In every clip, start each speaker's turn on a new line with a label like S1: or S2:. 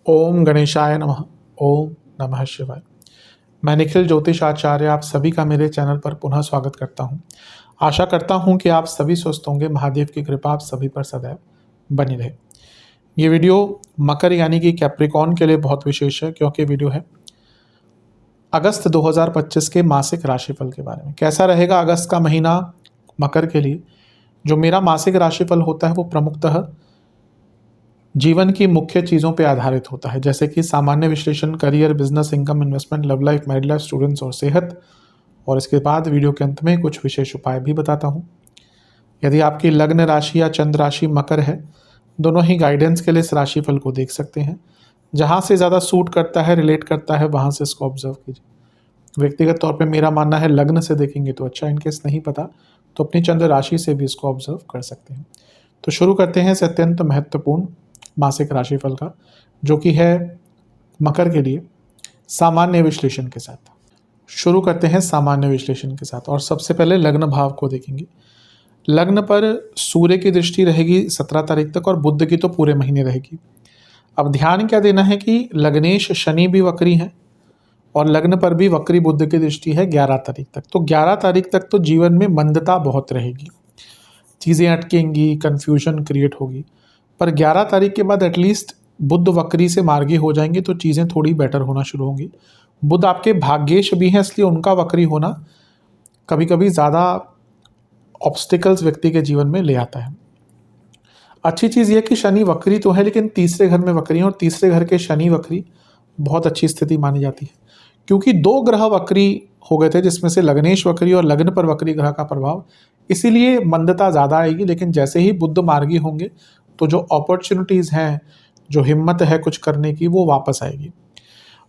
S1: ओम गणेशाय नमः। ओम नमः शिवाय। मैं निखिल ज्योतिष आचार्य आप सभी का मेरे चैनल पर पुनः स्वागत करता हूं। आशा करता हूं कि आप सभी स्वस्थ होंगे। महादेव की कृपा आप सभी पर सदैव बनी रहे। ये वीडियो मकर यानी कि कैप्रिकॉन के लिए बहुत विशेष है, क्योंकि वीडियो है अगस्त 2025 के मासिक राशिफल के बारे में। कैसा रहेगा अगस्त का महीना मकर के लिए। जो मेरा मासिक राशिफल होता है वो प्रमुखतः जीवन की मुख्य चीज़ों पे आधारित होता है, जैसे कि सामान्य विश्लेषण, career, business, income, investment, love life, married life, students और सेहत। और इसके बाद वीडियो के अंत में कुछ विशेष उपाय भी बताता हूँ। यदि आपकी लग्न राशि या चंद्र राशि मकर है, दोनों ही गाइडेंस के लिए इस राशिफल को देख सकते हैं। जहाँ से ज़्यादा सूट करता है, रिलेट करता है, वहाँ से इसको ऑब्जर्व कीजिए। व्यक्तिगत तौर पे मेरा मानना है लग्न से देखेंगे तो अच्छा, इनकेस नहीं पता तो अपनी चंद्र राशि से भी इसको ऑब्जर्व कर सकते हैं। तो शुरू करते हैं इस अत्यंत महत्वपूर्ण मासिक राशिफल का, जो कि है मकर के लिए सामान्य विश्लेषण के साथ। शुरू करते हैं सामान्य विश्लेषण के साथ और सबसे पहले लग्न भाव को देखेंगे। लग्न पर सूर्य की दृष्टि रहेगी 17 तारीख तक और बुध की तो पूरे महीने रहेगी। अब ध्यान क्या देना है कि लग्नेश शनि भी वक्री हैं और लग्न पर भी वक्री बुध की दृष्टि है 11 तारीख तक। तो 11 तारीख तक तो जीवन में मंदता बहुत रहेगी, चीज़ें अटकेंगी, कन्फ्यूजन क्रिएट होगी। पर 11 तारीख के बाद एटलीस्ट बुध वक्री से मार्गी हो जाएंगे तो चीज़ें थोड़ी बेटर होना शुरू होंगी। बुध आपके भाग्येश भी हैं, इसलिए उनका वक्री होना कभी कभी ज़्यादा ऑब्स्टिकल्स व्यक्ति के जीवन में ले आता है। अच्छी चीज़ यह कि शनि वक्री तो है लेकिन तीसरे घर में वक्री है, और तीसरे घर के शनि वक्री बहुत अच्छी स्थिति मानी जाती है, क्योंकि 2 ग्रह वक्री हो गए थे, जिसमें से लग्नेश वक्री और लग्न पर वक्री ग्रह का प्रभाव, इसीलिए मंदता ज़्यादा आएगी। लेकिन जैसे ही बुध मार्गी होंगे तो जो अपॉर्चुनिटीज़ हैं, जो हिम्मत है कुछ करने की, वो वापस आएगी।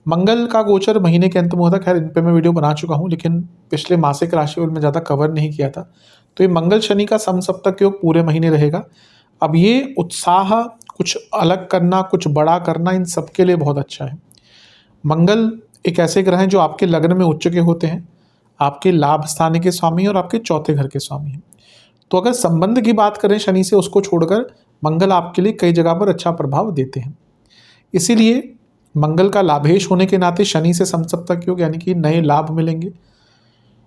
S1: मंगल का गोचर महीने के अंत में होता है। खैर इन पे मैं वीडियो बना चुका हूँ, लेकिन पिछले मासिक राशिफल में ज़्यादा कवर नहीं किया था। तो ये मंगल शनि का समसप्तक योग पूरे महीने रहेगा। अब ये उत्साह, कुछ अलग करना, कुछ बड़ा करना, इन सब के लिए बहुत अच्छा है। मंगल एक ऐसे ग्रह हैं जो आपके लग्न में उच्च के होते हैं, आपके लाभ स्थान के स्वामी और आपके चौथे घर के स्वामी हैं। तो अगर संबंध की बात करें शनि से, उसको छोड़कर मंगल आपके लिए कई जगह पर अच्छा प्रभाव देते हैं। इसीलिए मंगल का लाभेश होने के नाते शनि से समसप्तक योग यानी कि नए लाभ मिलेंगे।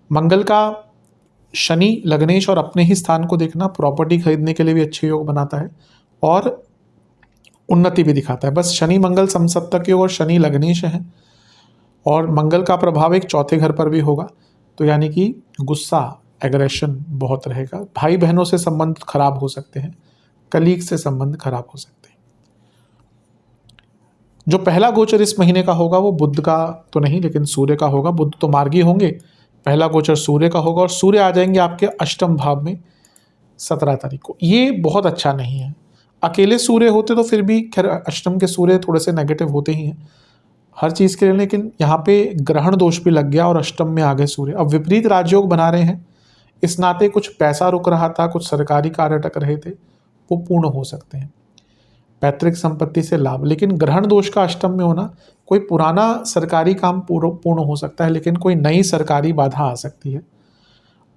S1: मंगल का शनि लग्नेश और अपने ही स्थान को देखना प्रॉपर्टी खरीदने के लिए भी अच्छे योग बनाता है और उन्नति भी दिखाता है। बस शनि मंगल समसप्तक योग और शनि लग्नेश है और मंगल का प्रभाव एक चौथे घर पर भी होगा, तो यानी कि गुस्सा, एग्रेशन बहुत रहेगा। भाई बहनों से संबंध खराब हो सकते हैं, कलीग से संबंध खराब हो सकते हैं। जो पहला गोचर इस महीने का होगा वो बुध का तो नहीं लेकिन सूर्य का होगा। बुध तो मार्गी होंगे, पहला गोचर सूर्य का होगा और सूर्य आ जाएंगे आपके अष्टम भाव में 17 तारीख को। ये बहुत अच्छा नहीं है। अकेले सूर्य होते तो फिर भी खैर, अष्टम के सूर्य थोड़े से नेगेटिव होते ही हैं हर चीज़ के लिए, लेकिन यहाँ पे ग्रहण दोष भी लग गया और अष्टम में आ गए सूर्य। अब विपरीत राजयोग बना रहे हैं, इस नाते कुछ पैसा रुक रहा था, कुछ सरकारी कार्य अटक रहे थे, वो पूर्ण हो सकते हैं। पैतृक संपत्ति से लाभ, लेकिन ग्रहण दोष का अष्टम में होना, कोई पुराना सरकारी काम पूर्ण हो सकता है लेकिन कोई नई सरकारी बाधा आ सकती है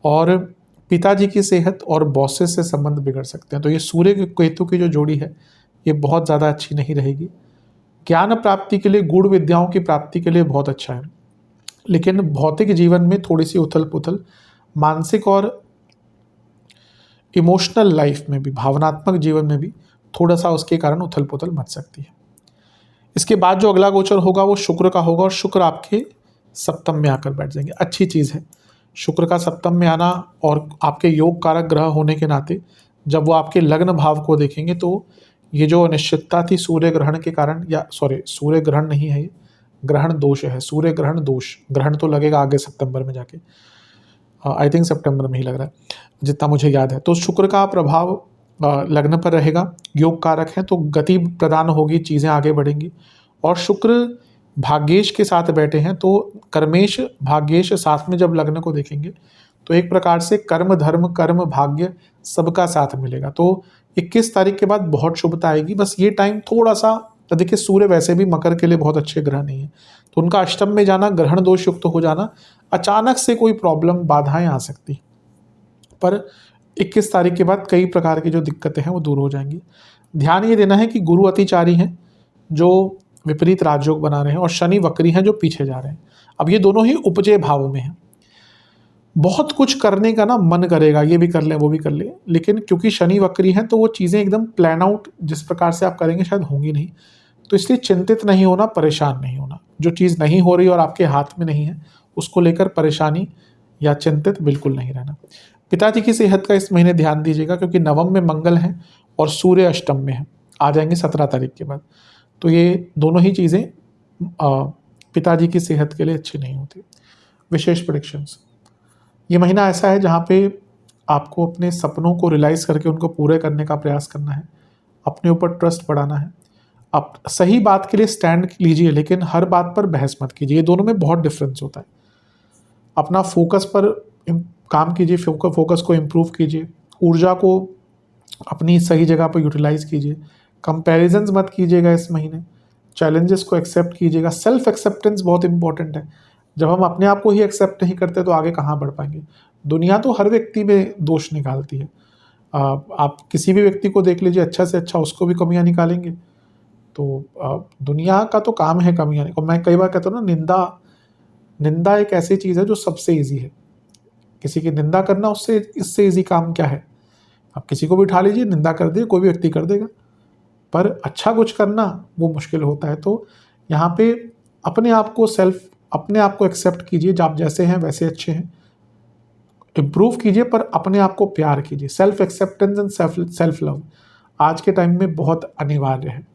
S1: और पिताजी की सेहत और बॉसेस से संबंध बिगड़ सकते हैं। तो ये सूर्य केतु की जो जोड़ी है ये बहुत ज़्यादा अच्छी नहीं रहेगी। ज्ञान प्राप्ति के लिए, गूढ़ विद्याओं की प्राप्ति के लिए बहुत अच्छा है, लेकिन भौतिक जीवन में थोड़ी सी उथल पुथल, मानसिक और इमोशनल लाइफ में भी, भावनात्मक जीवन में भी थोड़ा सा उसके कारण उथल पुथल मच सकती है। इसके बाद जो अगला गोचर होगा वो शुक्र का होगा और शुक्र आपके सप्तम में आकर बैठ जाएंगे। अच्छी चीज़ है शुक्र का सप्तम में आना, और आपके योग कारक ग्रह होने के नाते जब वो आपके लग्न भाव को देखेंगे तो ये जो अनिश्चितता थी सूर्य ग्रहण के कारण, या सॉरी सूर्य ग्रहण नहीं है, ये ग्रहण दोष है, सूर्य ग्रहण दोष। ग्रहण तो लगेगा आगे सितंबर में जाके, आई थिंक सितंबर में ही लग रहा है जितना मुझे याद है। तो शुक्र का प्रभाव लग्न पर रहेगा, योग कारक है, तो गति प्रदान होगी, चीज़ें आगे बढ़ेंगी। और शुक्र भाग्येश के साथ बैठे हैं, तो कर्मेश भाग्येश साथ में जब लग्न को देखेंगे तो एक प्रकार से कर्म धर्म कर्म भाग्य सबका साथ मिलेगा। तो 21 तारीख के बाद बहुत शुभता आएगी। बस ये टाइम थोड़ा सा, तो देखिए सूर्य वैसे भी मकर के लिए बहुत अच्छे ग्रह नहीं है, तो उनका अष्टम में जाना, ग्रहण दोष युक्त हो जाना, अचानक से कोई प्रॉब्लम, बाधाएं आ सकती। पर 21 तारीख के बाद कई प्रकार की जो दिक्कतें हैं वो दूर हो जाएंगी। ध्यान ये देना है कि गुरु अतिचारी हैं जो विपरीत राजयोग बना रहे हैं और शनि वक्री हैं जो पीछे जा रहे हैं। अब ये दोनों ही उपजे भावों में हैं। बहुत कुछ करने का ना मन करेगा, ये भी कर लें वो भी कर लें, लेकिन क्योंकि शनि वक्री हैं तो वो चीज़ें एकदम प्लान आउट जिस प्रकार से आप करेंगे शायद होंगी नहीं। तो इसलिए चिंतित नहीं होना, परेशान नहीं होना। जो चीज़ नहीं हो रही और आपके हाथ में नहीं है उसको लेकर परेशानी या चिंतित बिल्कुल नहीं रहना। पिताजी की सेहत का इस महीने ध्यान दीजिएगा क्योंकि नवम में मंगल हैं और सूर्य अष्टम में है, आ जाएंगे 17 तारीख के बाद। तो ये दोनों ही चीज़ें पिताजी की सेहत के लिए अच्छी नहीं होती। विशेष प्रेडिक्शंस, ये महीना ऐसा है जहाँ पे आपको अपने सपनों को रियलाइज करके उनको पूरे करने का प्रयास करना है, अपने ऊपर ट्रस्ट बढ़ाना है। आप सही बात के लिए स्टैंड लीजिए लेकिन हर बात पर बहस मत कीजिए, ये दोनों में बहुत डिफरेंस होता है। अपना फोकस पर काम कीजिए, फोकस को इम्प्रूव कीजिए, ऊर्जा को अपनी सही जगह पर यूटिलाइज कीजिए। कंपैरिजंस मत कीजिएगा इस महीने, चैलेंजेस को एक्सेप्ट कीजिएगा। सेल्फ एक्सेप्टेंस बहुत इंपॉर्टेंट है। जब हम अपने आप को ही एक्सेप्ट नहीं करते तो आगे कहाँ बढ़ पाएंगे। दुनिया तो हर व्यक्ति में दोष निकालती है। आप किसी भी व्यक्ति को देख लीजिए, अच्छा से अच्छा उसको भी कमियां निकालेंगे। तो दुनिया का तो काम है कमियां। और मैं कई बार कहता हूँ ना, निंदा एक ऐसी चीज़ है जो सबसे ईजी है। किसी की निंदा करना उससे इससे ईजी काम क्या है। आप किसी को भी उठा लीजिए, निंदा कर दिए, कोई भी व्यक्ति कर देगा, पर अच्छा कुछ करना वो मुश्किल होता है। तो यहाँ पे अपने आप को एक्सेप्ट कीजिए, जब आप जैसे हैं वैसे अच्छे हैं, इम्प्रूव कीजिए पर अपने आप को प्यार कीजिए। Self acceptance and self love आज के टाइम में बहुत अनिवार्य है।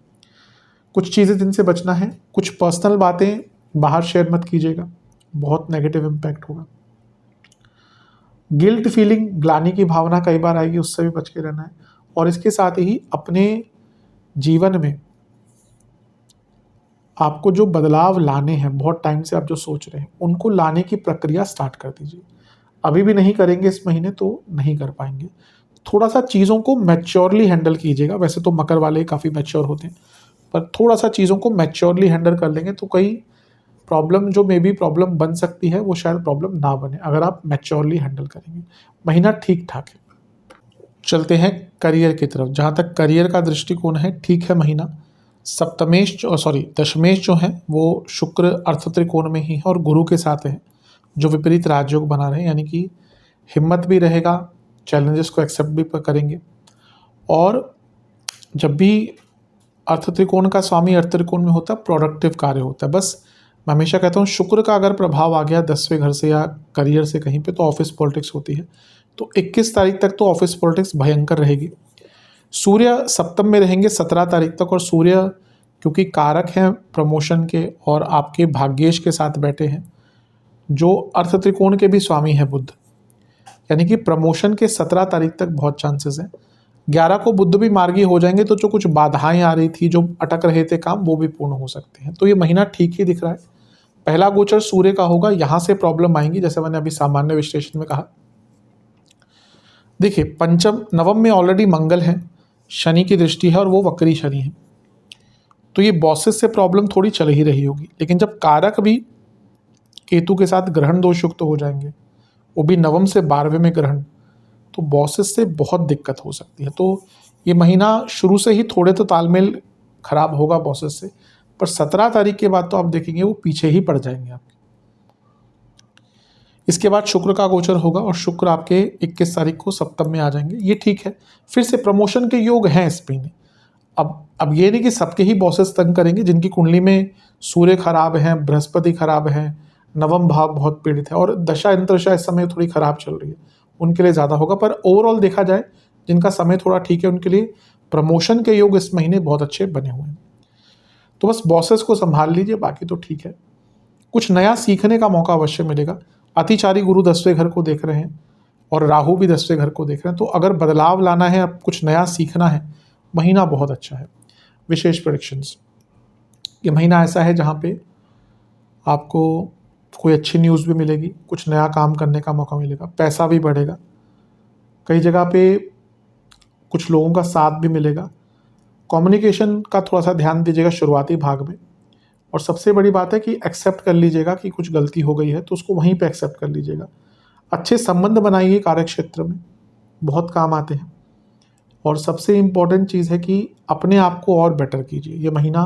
S1: कुछ चीज़ें जिनसे बचना है, कुछ पर्सनल बातें बाहर शेयर मत कीजिएगा, बहुत नेगेटिव इम्पैक्ट होगा। गिल्ट फीलिंग, ग्लानि की भावना कई बार आएगी, उससे भी बच के रहना है। और इसके साथ ही अपने जीवन में आपको जो बदलाव लाने हैं, बहुत टाइम से आप जो सोच रहे हैं, उनको लाने की प्रक्रिया स्टार्ट कर दीजिए। अभी भी नहीं करेंगे इस महीने तो नहीं कर पाएंगे। थोड़ा सा चीज़ों को मैच्योरली हैंडल कीजिएगा। वैसे तो मकर वाले काफ़ी मैच्योर होते हैं, पर थोड़ा सा चीज़ों को मैच्योरली हैंडल कर लेंगे तो कई प्रॉब्लम जो मे बी प्रॉब्लम बन सकती है वो शायद प्रॉब्लम ना बने, अगर आप मैच्योरली हैंडल करेंगे। महीना ठीक ठाक है। चलते हैं करियर की तरफ। जहाँ तक करियर का दृष्टिकोण है, ठीक है महीना। दशमेश जो है वो शुक्र अर्थ त्रिकोण में ही है और गुरु के साथ है जो विपरीत राजयोग बना रहे हैं, यानी कि हिम्मत भी रहेगा, चैलेंजेस को एक्सेप्ट भी करेंगे। और जब भी अर्थ त्रिकोण का स्वामी अर्थ त्रिकोण में होता है, प्रोडक्टिव कार्य होता है। बस मैं हमेशा कहता हूँ, शुक्र का अगर प्रभाव आ गया 10वें घर से या करियर से कहीं पे, तो ऑफिस पॉलिटिक्स होती है। तो 21 तारीख तक तो ऑफिस पॉलिटिक्स भयंकर रहेगी। सूर्य सप्तम में रहेंगे 17 तारीख तक, और सूर्य क्योंकि कारक हैं प्रमोशन के और आपके भाग्येश के साथ बैठे हैं, जो अर्थ त्रिकोण के भी स्वामी है बुध, यानी कि प्रमोशन के 17 तारीख तक बहुत चांसेस हैं। 11 को बुध भी मार्गी हो जाएंगे, तो जो कुछ बाधाएं आ रही थी, जो अटक रहे थे काम, वो भी पूर्ण हो सकते हैं। तो ये महीना ठीक ही दिख रहा है। पहला गोचर सूर्य का होगा, यहाँ से प्रॉब्लम आएंगी, जैसे मैंने अभी सामान्य विश्लेषण में कहा। देखिए, पंचम नवम में ऑलरेडी मंगल है, शनि की दृष्टि है और वो वक्री शनि है, तो ये बॉसेस से प्रॉब्लम थोड़ी चल ही रही होगी। लेकिन जब कारक भी केतु के साथ ग्रहण दोष युक्त हो जाएंगे, वो भी नवम से 12वें में ग्रहण, तो बॉसेस से बहुत दिक्कत हो सकती है। तो ये महीना शुरू से ही थोड़े तो तालमेल खराब होगा बॉसेस से, पर 17 तारीख के बाद तो आप देखेंगे वो पीछे ही पड़ जाएंगे आपके। इसके बाद शुक्र का गोचर होगा और शुक्र आपके 21 तारीख को सप्तम में आ जाएंगे, ये ठीक है। फिर से प्रमोशन के योग हैं इस महीने। अब ये नहीं कि सबके ही बॉसेस तंग करेंगे। जिनकी कुंडली में सूर्य खराब है, बृहस्पति खराब है, नवम भाव बहुत पीड़ित है और दशा अंतरशा इस समय थोड़ी खराब चल रही है, उनके लिए ज़्यादा होगा। पर ओवरऑल देखा जाए, जिनका समय थोड़ा ठीक है उनके लिए प्रमोशन के योग इस महीने बहुत अच्छे बने हुए हैं। तो बस बॉसेस को संभाल लीजिए, बाकी तो ठीक है। कुछ नया सीखने का मौका अवश्य मिलेगा। अतिचारी गुरु 10वें घर को देख रहे हैं और राहु भी 10वें घर को देख रहे हैं, तो अगर बदलाव लाना है, अब कुछ नया सीखना है, महीना बहुत अच्छा है। विशेष प्रेडिक्शंस, ये महीना ऐसा है जहाँ पे आपको कोई अच्छी न्यूज़ भी मिलेगी, कुछ नया काम करने का मौका मिलेगा, पैसा भी बढ़ेगा, कई जगह पे कुछ लोगों का साथ भी मिलेगा। कम्युनिकेशन का थोड़ा सा ध्यान दीजिएगा शुरुआती भाग में। और सबसे बड़ी बात है कि एक्सेप्ट कर लीजिएगा कि कुछ गलती हो गई है, तो उसको वहीं पे एक्सेप्ट कर लीजिएगा। अच्छे संबंध बनाइए कार्य क्षेत्र में, बहुत काम आते हैं। और सबसे इम्पॉर्टेंट चीज़ है कि अपने आप को और बेटर कीजिए। ये महीना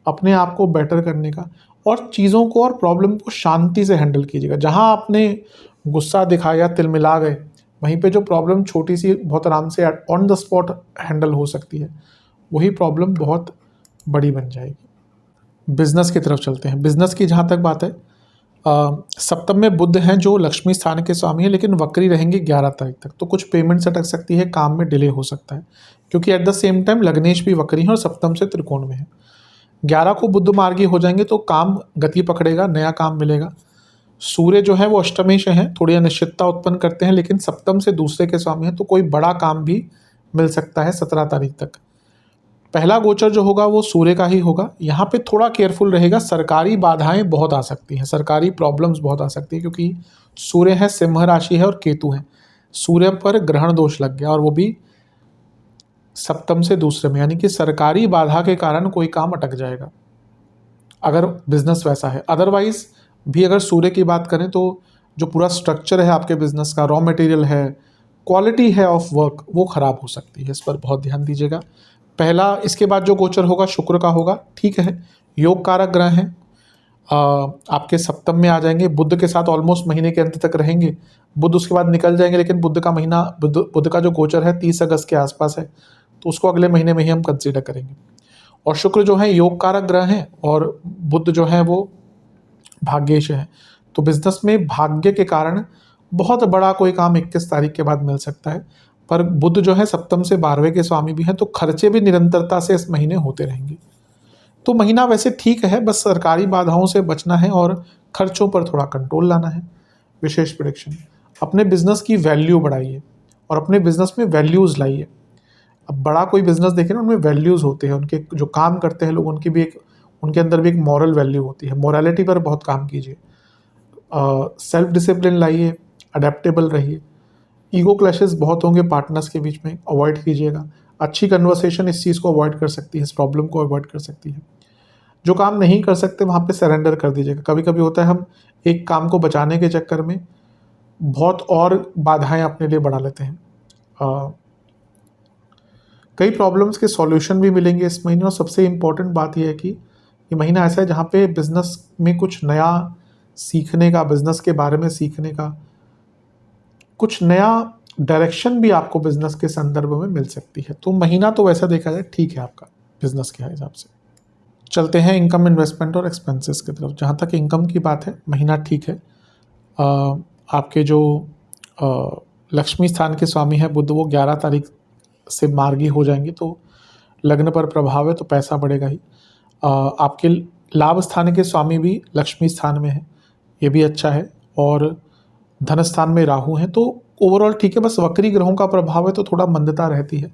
S1: अपने आप को बेटर करने का, और चीज़ों को और प्रॉब्लम को शांति से हैंडल कीजिएगा। जहाँ आपने गुस्सा दिखाया, तिलमिला गए, वहीं पे जो प्रॉब्लम छोटी सी बहुत आराम से ऑन द स्पॉट हैंडल हो सकती है, वही प्रॉब्लम बहुत बड़ी बन जाएगी। बिजनेस की तरफ चलते हैं। बिजनेस की जहाँ तक बात है, सप्तम में बुध हैं जो लक्ष्मी स्थान के स्वामी हैं, लेकिन वक्री रहेंगे 11 तारीख तक, तो कुछ पेमेंट अटक सकती है, काम में डिले हो सकता है, क्योंकि एट द सेम टाइम लग्नेश भी वक्री हैं और सप्तम से त्रिकोण में है। 11 को बुध मार्गी हो जाएंगे तो काम गति पकड़ेगा, नया काम मिलेगा। सूर्य जो है वो अष्टमेश हैं, थोड़ी अनिश्चितता उत्पन्न करते हैं, लेकिन सप्तम से दूसरे के स्वामी हैं, तो कोई बड़ा काम भी मिल सकता है 17 तारीख तक। पहला गोचर जो होगा वो सूर्य का ही होगा। यहाँ पे थोड़ा केयरफुल रहेगा, सरकारी बाधाएं बहुत आ सकती हैं, सरकारी प्रॉब्लम्स बहुत आ सकती है, क्योंकि सूर्य है, सिंह राशि है और केतु है। सूर्य पर ग्रहण दोष लग गया और वो भी सप्तम से दूसरे में, यानी कि सरकारी बाधा के कारण कोई काम अटक जाएगा अगर बिजनेस वैसा है। अदरवाइज भी अगर सूर्य की बात करें तो जो पूरा स्ट्रक्चर है आपके बिजनेस का, रॉ मटेरियल है, क्वालिटी है ऑफ वर्क, वो खराब हो सकती है। इस पर बहुत ध्यान दीजिएगा। पहला, इसके बाद जो गोचर होगा शुक्र का होगा, ठीक है, योग कारक ग्रह हैं, आपके सप्तम में आ जाएंगे, बुध के साथ ऑलमोस्ट महीने के अंत तक रहेंगे। बुध उसके बाद निकल जाएंगे, लेकिन बुध का महीना, बुध का जो गोचर है 30 अगस्त के आसपास है, तो उसको अगले महीने में ही हम कंसीडर करेंगे। और शुक्र जो है योग कारक ग्रह हैं और बुध जो है वो भाग्येश है, तो बिजनेस में भाग्य के कारण बहुत बड़ा कोई काम 21 तारीख के बाद मिल सकता है। पर बुध जो है सप्तम से 12वें के स्वामी भी हैं, तो खर्चे भी निरंतरता से इस महीने होते रहेंगे। तो महीना वैसे ठीक है, बस सरकारी बाधाओं से बचना है और खर्चों पर थोड़ा कंट्रोल लाना है। विशेष प्रेडिक्शन, अपने बिजनेस की वैल्यू बढ़ाइए और अपने बिजनेस में वैल्यूज़ लाइए। अब बड़ा कोई बिजनेस देखें ना, उनमें वैल्यूज़ होते हैं, उनके जो काम करते हैं लोग, उनकी भी एक, उनके अंदर भी एक मॉरल वैल्यू होती है। मोरालिटी पर बहुत काम कीजिए, सेल्फ डिसिप्लिन लाइए, अडेप्टेबल रहिए। ईगो क्लैशेस बहुत होंगे पार्टनर्स के बीच में, अवॉइड कीजिएगा। अच्छी कन्वर्सेशन इस चीज़ को अवॉइड कर सकती है, इस प्रॉब्लम को अवॉइड कर सकती है। जो काम नहीं कर सकते वहाँ पे सरेंडर कर दीजिएगा। कभी कभी होता है हम एक काम को बचाने के चक्कर में बहुत और बाधाएं अपने लिए बढ़ा लेते हैं। कई प्रॉब्लम्स के सॉल्यूशन भी मिलेंगे इस महीने। और सबसे इम्पोर्टेंट बात यह है कि ये महीना ऐसा है जहाँ पे बिजनेस में कुछ नया सीखने का, बिजनेस के बारे में सीखने का, कुछ नया डायरेक्शन भी आपको बिजनेस के संदर्भ में मिल सकती है। तो महीना तो वैसा देखा जाए ठीक है आपका बिजनेस के हिसाब से। चलते हैं इनकम, इन्वेस्टमेंट और एक्सपेंसेस की तरफ। जहाँ तक इनकम की बात है, महीना ठीक है। आपके जो लक्ष्मी स्थान के स्वामी है बुध, वो 11 तारीख से मार्गी हो जाएंगे, तो लग्न पर प्रभाव है, तो पैसा बढ़ेगा ही। आपके लाभ स्थान के स्वामी भी लक्ष्मी स्थान में है, ये भी अच्छा है। और धन स्थान में राहु है, तो ओवरऑल ठीक है। बस वक्री ग्रहों का प्रभाव है तो थोड़ा मंदता रहती है,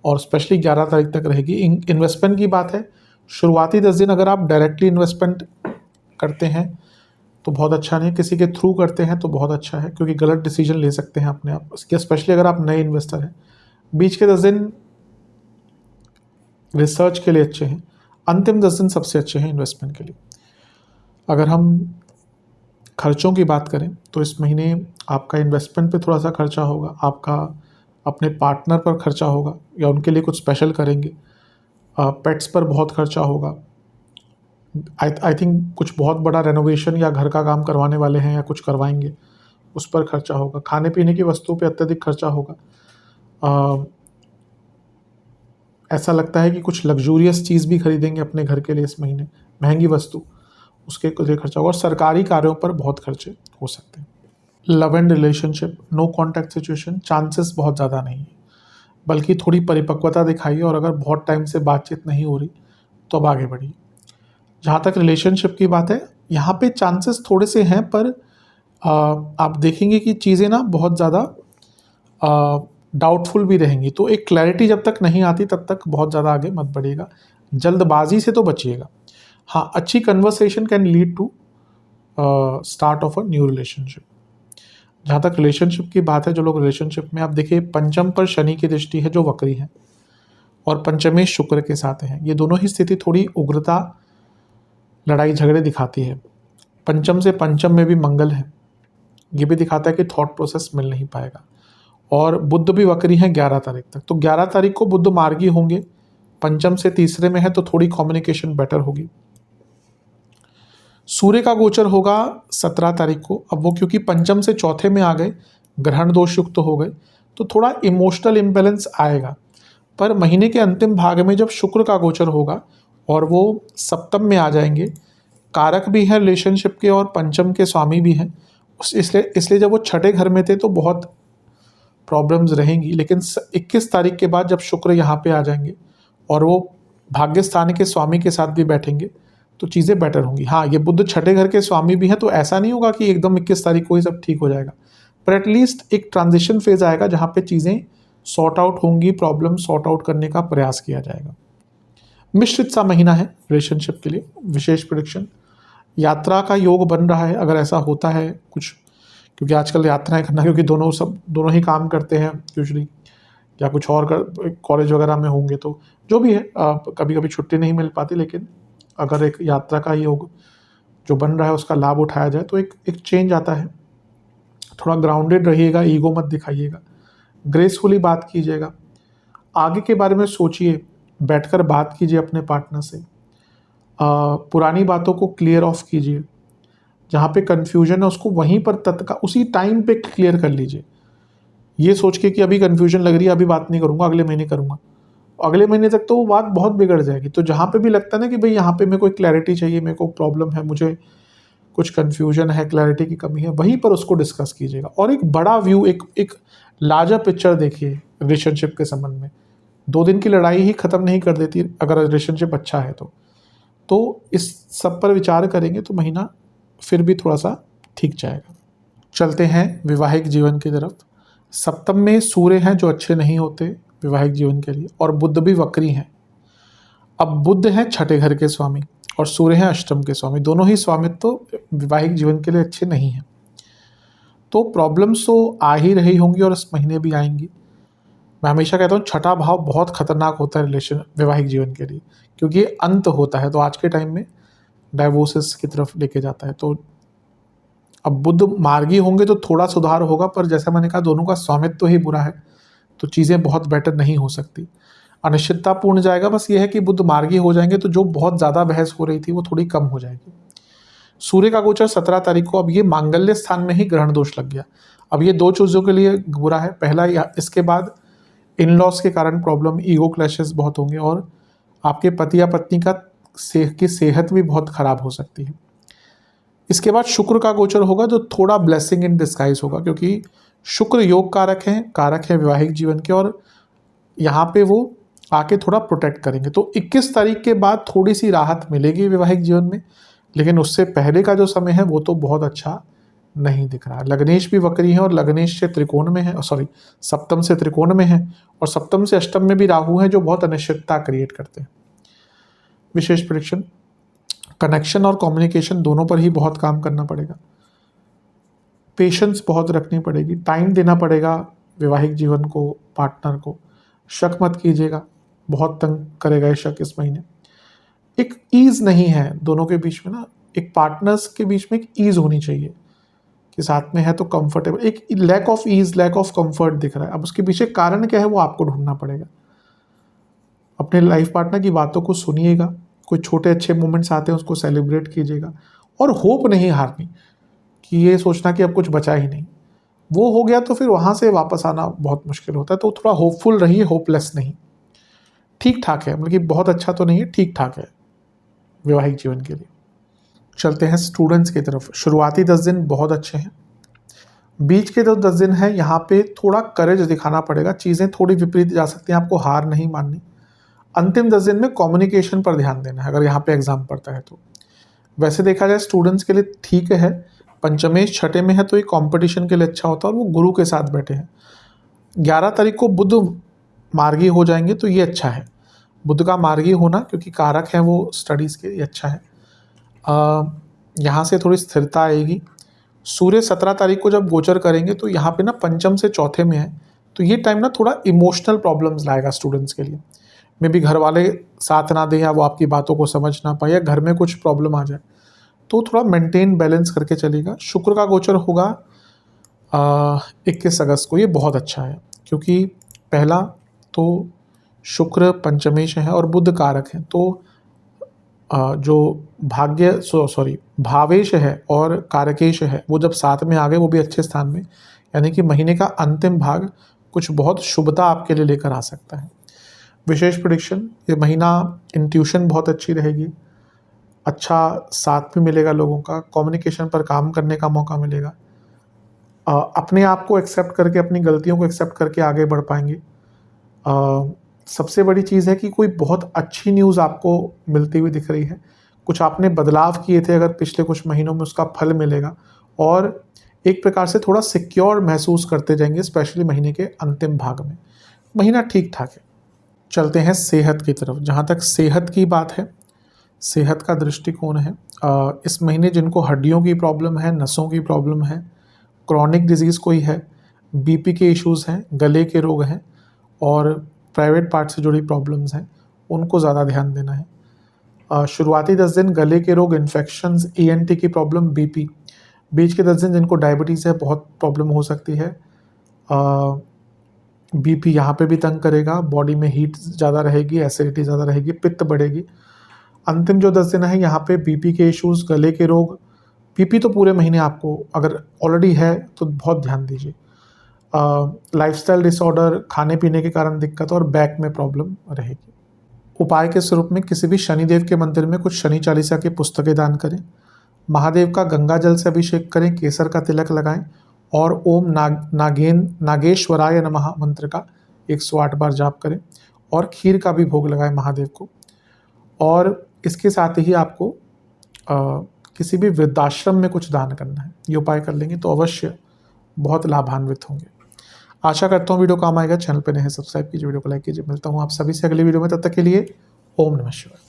S1: और स्पेशली 11 तारीख तक रहेगी। इन्वेस्टमेंट की बात है, शुरुआती 10 दिन अगर आप डायरेक्टली इन्वेस्टमेंट करते हैं तो बहुत अच्छा नहीं, किसी के थ्रू करते हैं तो बहुत अच्छा है, क्योंकि गलत डिसीजन ले सकते हैं अपने आप, स्पेशली अगर आप नए इन्वेस्टर हैं। बीच के 10 दिन रिसर्च के लिए अच्छे हैं, अंतिम 10 दिन सबसे अच्छे हैं इन्वेस्टमेंट के लिए। अगर हम खर्चों की बात करें तो इस महीने आपका इन्वेस्टमेंट पे थोड़ा सा खर्चा होगा, आपका अपने पार्टनर पर खर्चा होगा या उनके लिए कुछ स्पेशल करेंगे। पेट्स पर बहुत खर्चा होगा। आई थिंक कुछ बहुत बड़ा रेनोवेशन या घर का काम करवाने वाले हैं या कुछ करवाएंगे, उस पर खर्चा होगा। खाने पीने की वस्तुओं पे अत्यधिक खर्चा होगा। ऐसा लगता है कि कुछ लग्जूरियस चीज़ भी खरीदेंगे अपने घर के लिए इस महीने, महंगी वस्तु, उसके लिए खर्चा होगा। और सरकारी कार्यों पर बहुत खर्चे हो सकते हैं। Love and relationship, no contact situation, chances बहुत ज़्यादा नहीं है, बल्कि थोड़ी परिपक्वता दिखाइए, और अगर बहुत टाइम से बातचीत नहीं हो रही तो अब आगे बढ़िए। जहाँ तक रिलेशनशिप की बात है, यहाँ पे चांसेस थोड़े से हैं, पर आप देखेंगे कि चीज़ें ना बहुत ज़्यादा डाउटफुल भी रहेंगी। तो एक क्लैरिटी जब तक नहीं आती तब तक बहुत ज़्यादा आगे मत बढ़िएगा, जल्दबाजी से तो बचिएगा। हाँ, अच्छी conversation can lead to start off a new relationship. जहाँ तक रिलेशनशिप की बात है, जो लोग रिलेशनशिप में, आप देखिए पंचम पर शनि की दृष्टि है जो वक्री है, और पंचमेश शुक्र के साथ है। ये दोनों ही स्थिति थोड़ी उग्रता, लड़ाई झगड़े दिखाती है। पंचम से पंचम में भी मंगल है, ये भी दिखाता है कि थॉट प्रोसेस मिल नहीं पाएगा। और बुध भी वक्री हैं 11 तारीख तक। तो 11 तारीख को बुध मार्गी होंगे, पंचम से तीसरे में है तो थोड़ी कम्युनिकेशन बेटर होगी। सूर्य का गोचर होगा 17 तारीख को। अब वो क्योंकि पंचम से चौथे में आ गए, ग्रहण दोष युक्त तो हो गए, तो थोड़ा इमोशनल इम्बैलेंस आएगा। पर महीने के अंतिम भाग में जब शुक्र का गोचर होगा और वो सप्तम में आ जाएंगे, कारक भी है रिलेशनशिप के और पंचम के स्वामी भी हैं, इसलिए जब वो छठे घर में थे तो बहुत प्रॉब्लम्स रहेंगी। लेकिन 21 तारीख के बाद जब शुक्र यहाँ पे आ जाएंगे और वो भाग्य स्थान के स्वामी के साथ भी बैठेंगे तो चीज़ें बेटर होंगी। हाँ, ये बुध छठे घर के स्वामी भी हैं, तो ऐसा नहीं होगा कि एकदम 21 तारीख को ही सब ठीक हो जाएगा, पर एटलीस्ट एक ट्रांजिशन फेज आएगा जहाँ पे चीज़ें सॉर्ट आउट होंगी, प्रॉब्लम सॉर्ट आउट करने का प्रयास किया जाएगा। मिश्रित सा महीना है रिलेशनशिप के लिए। विशेष प्रेडिक्शन, यात्रा का योग बन रहा है अगर ऐसा होता है कुछ, क्योंकि आजकल यात्राएं करना, क्योंकि दोनों ही काम करते हैं यूजली, या कुछ और कॉलेज वगैरह में होंगे तो जो भी है, कभी कभी छुट्टी नहीं मिल पाती, लेकिन अगर एक यात्रा का योग जो बन रहा है उसका लाभ उठाया जाए तो एक चेंज आता है। थोड़ा ग्राउंडेड रहिएगा, ईगो मत दिखाइएगा, ग्रेसफुली बात कीजिएगा, आगे के बारे में सोचिए, बैठकर बात कीजिए अपने पार्टनर से, पुरानी बातों को क्लियर ऑफ कीजिए, जहाँ पे कन्फ्यूजन है उसको वहीं पर उसी टाइम पे क्लियर कर लीजिए। ये सोच के कि अभी कन्फ्यूजन लग रही है, अभी बात नहीं करूँगा, अगले महीने करूँगा, अगले महीने तक तो वो बात बहुत बिगड़ जाएगी। तो जहाँ पे भी लगता है ना कि भाई यहाँ पे मेरे को एक क्लैरिटी चाहिए, मेरे को प्रॉब्लम है, मुझे कुछ कन्फ्यूजन है, क्लैरिटी की कमी है, वहीं पर उसको डिस्कस कीजिएगा। और एक बड़ा व्यू, एक लार्जर पिक्चर देखिए रिलेशनशिप के संबंध में। 2 दिन की लड़ाई ही ख़त्म नहीं कर देती अगर रिलेशनशिप अच्छा है तो इस सब पर विचार करेंगे तो महीना फिर भी थोड़ा सा ठीक जाएगा। चलते हैं वैवाहिक जीवन की तरफ। सप्तम में सूर्य हैं जो अच्छे नहीं होते वैवाहिक जीवन के लिए, और बुध भी वक्री हैं। अब बुध हैं छठे घर के स्वामी और सूर्य हैं अष्टम के स्वामी, दोनों ही स्वामित्व तो वैवाहिक जीवन के लिए अच्छे नहीं हैं। तो प्रॉब्लम्स तो आ ही रही होंगी और इस महीने भी आएंगी। मैं हमेशा कहता हूँ छठा भाव बहुत खतरनाक होता है वैवाहिक जीवन के लिए, क्योंकि ये अंत होता है, तो आज के टाइम में डाइवोर्सेस की तरफ लेके जाता है। तो अब बुध मार्गी होंगे तो थोड़ा सुधार होगा, पर जैसा मैंने कहा दोनों का स्वामित्व तो ही बुरा है, तो चीज़ें बहुत बेटर नहीं हो सकती, अनिश्चिततापूर्ण जाएगा। बस ये है कि बुध मार्गी हो जाएंगे तो जो बहुत ज़्यादा बहस हो रही थी वो थोड़ी कम हो जाएगी। सूर्य का गोचर 17 तारीख को, अब ये मांगल्य स्थान में ही ग्रहण दोष लग गया। अब ये 2 चीज़ों के लिए बुरा है। पहला, इसके बाद इन लॉस के कारण प्रॉब्लम, ईगो क्लैशेस बहुत होंगे और आपके पति या पत्नी की सेहत भी बहुत खराब हो सकती है। इसके बाद शुक्र का गोचर होगा जो थोड़ा ब्लेसिंग इन डिस्गाइज होगा, क्योंकि शुक्र योग कारक है वैवाहिक जीवन के, और यहाँ पे वो आके थोड़ा प्रोटेक्ट करेंगे। तो 21 तारीख के बाद थोड़ी सी राहत मिलेगी वैवाहिक जीवन में, लेकिन उससे पहले का जो समय है वो तो बहुत अच्छा नहीं दिख रहा है। लग्नेश भी वक्री है और लग्नेश से त्रिकोण में है, सप्तम से त्रिकोण में है, और सप्तम से अष्टम में भी राहु है जो बहुत अनिश्चितता क्रिएट करते हैं। विशेष प्रेडिक्शन, कनेक्शन और कम्युनिकेशन दोनों पर ही बहुत काम करना पड़ेगा, पेशेंस बहुत रखनी पड़ेगी, टाइम देना पड़ेगा वैवाहिक जीवन को, पार्टनर को। शक मत कीजिएगा, बहुत तंग करेगा ये शक इस महीने। एक ईज नहीं है दोनों के बीच में ना, एक पार्टनर्स के बीच में एक ईज होनी चाहिए कि साथ में है तो कंफर्टेबल। एक lack of ease, lack of comfort दिख रहा है। अब उसके पीछे कारण क्या है वो आपको ढूंढना पड़ेगा। अपने लाइफ पार्टनर की बातों को सुनिएगा, कोई छोटे अच्छे मोमेंट्स आते हैं उसको सेलिब्रेट कीजिएगा, और होप नहीं हारनी कि ये सोचना कि अब कुछ बचा ही नहीं। वो हो गया तो फिर वहाँ से वापस आना बहुत मुश्किल होता है। तो थोड़ा होपफुल रहिए, होपलेस नहीं। ठीक ठाक है, मतलब कि बहुत अच्छा तो नहीं है, ठीक ठाक है वैवाहिक जीवन के लिए। चलते हैं स्टूडेंट्स की तरफ। शुरुआती 10 दिन बहुत अच्छे हैं, बीच के जो 10 दिन हैं यहाँ पे थोड़ा करेज दिखाना पड़ेगा, चीज़ें थोड़ी विपरीत जा सकती हैं, आपको हार नहीं माननी। अंतिम 10 दिन में कम्युनिकेशन पर ध्यान देना है अगर यहाँ पे एग्जाम पड़ता है तो। वैसे देखा जाए स्टूडेंट्स के लिए ठीक है, पंचमेश छठे में है तो ये कंपटीशन के लिए अच्छा होता है, और वो गुरु के साथ बैठे हैं। 11 तारीख को बुध मार्गी हो जाएंगे तो ये अच्छा है, बुध का मार्गी होना, क्योंकि कारक हैं वो स्टडीज़ के, ये अच्छा है। यहाँ से थोड़ी स्थिरता आएगी। सूर्य 17 तारीख को जब गोचर करेंगे तो यहाँ पे ना पंचम से चौथे में है, तो ये टाइम ना थोड़ा इमोशनल प्रॉब्लम्स लाएगा स्टूडेंट्स के लिए। मे भी घर वाले साथ ना दें, या वो आपकी बातों को समझ ना पाए, या घर में कुछ प्रॉब्लम आ जाए, तो थोड़ा मेंटेन बैलेंस करके चलेगा। शुक्र का गोचर होगा 21 अगस्त को। ये बहुत अच्छा है क्योंकि पहला तो शुक्र पंचमेश है और बुध कारक है, तो जो भावेश है और कारकेश है वो जब साथ में आ गए, वो भी अच्छे स्थान में, यानी कि महीने का अंतिम भाग कुछ बहुत शुभता आपके लिए लेकर आ सकता है। विशेष प्रेडिक्शन, ये महीना इंट्यूशन बहुत अच्छी रहेगी, अच्छा साथ भी मिलेगा लोगों का, कम्युनिकेशन पर काम करने का मौका मिलेगा, अपने आप को एक्सेप्ट करके, अपनी गलतियों को एक्सेप्ट करके आगे बढ़ पाएंगे। सबसे बड़ी चीज़ है कि कोई बहुत अच्छी न्यूज़ आपको मिलती हुई दिख रही है, कुछ आपने बदलाव किए थे अगर पिछले कुछ महीनों में, उसका फल मिलेगा और एक प्रकार से थोड़ा सिक्योर महसूस करते जाएंगे, स्पेशली महीने के अंतिम भाग में। महीना ठीक ठाक है। चलते हैं सेहत की तरफ। जहाँ तक सेहत की बात है, सेहत का दृष्टिकोण है, इस महीने जिनको हड्डियों की प्रॉब्लम है, नसों की प्रॉब्लम है, क्रॉनिक डिजीज़ कोई है, बीपी के इश्यूज़ हैं, गले के रोग हैं और प्राइवेट पार्ट से जुड़ी प्रॉब्लम्स हैं, उनको ज़्यादा ध्यान देना है। शुरुआती 10 दिन गले के रोग, इन्फेक्शंस, ईएनटी की प्रॉब्लम, बीपी। बीच के 10 दिन जिनको डायबिटीज़ है, बहुत प्रॉब्लम हो सकती है। बीपी यहाँ पे भी तंग करेगा, बॉडी में हीट ज़्यादा रहेगी, एसिडिटी ज़्यादा रहेगी, पित्त बढ़ेगी। अंतिम जो 10 दिन है यहाँ पे बीपी के इश्यूज़, गले के रोग। बीपी तो पूरे महीने आपको अगर ऑलरेडी है तो बहुत ध्यान दीजिए। लाइफस्टाइल डिसऑर्डर, खाने पीने के कारण दिक्कत और बैक में प्रॉब्लम रहेगी। उपाय के स्वरूप में किसी भी शनिदेव के मंदिर में कुछ शनि चालीसा की पुस्तकें दान करें, महादेव का गंगा जल से अभिषेक करें, केसर का तिलक लगाएं और ओम नागेश्वराय नमः मंत्र का 108 बार जाप करें और खीर का भी भोग लगाएं महादेव को। और इसके साथ ही आपको किसी भी वृद्धाश्रम में कुछ दान करना है। ये उपाय कर लेंगे तो अवश्य बहुत लाभान्वित होंगे। आशा करता हूँ वीडियो काम आएगा। चैनल पर नए हैं, सब्सक्राइब कीजिए, वीडियो को लाइक कीजिए। मिलता हूँ आप सभी से अगली वीडियो में, तब तक के लिए ओम नमः शिवाय।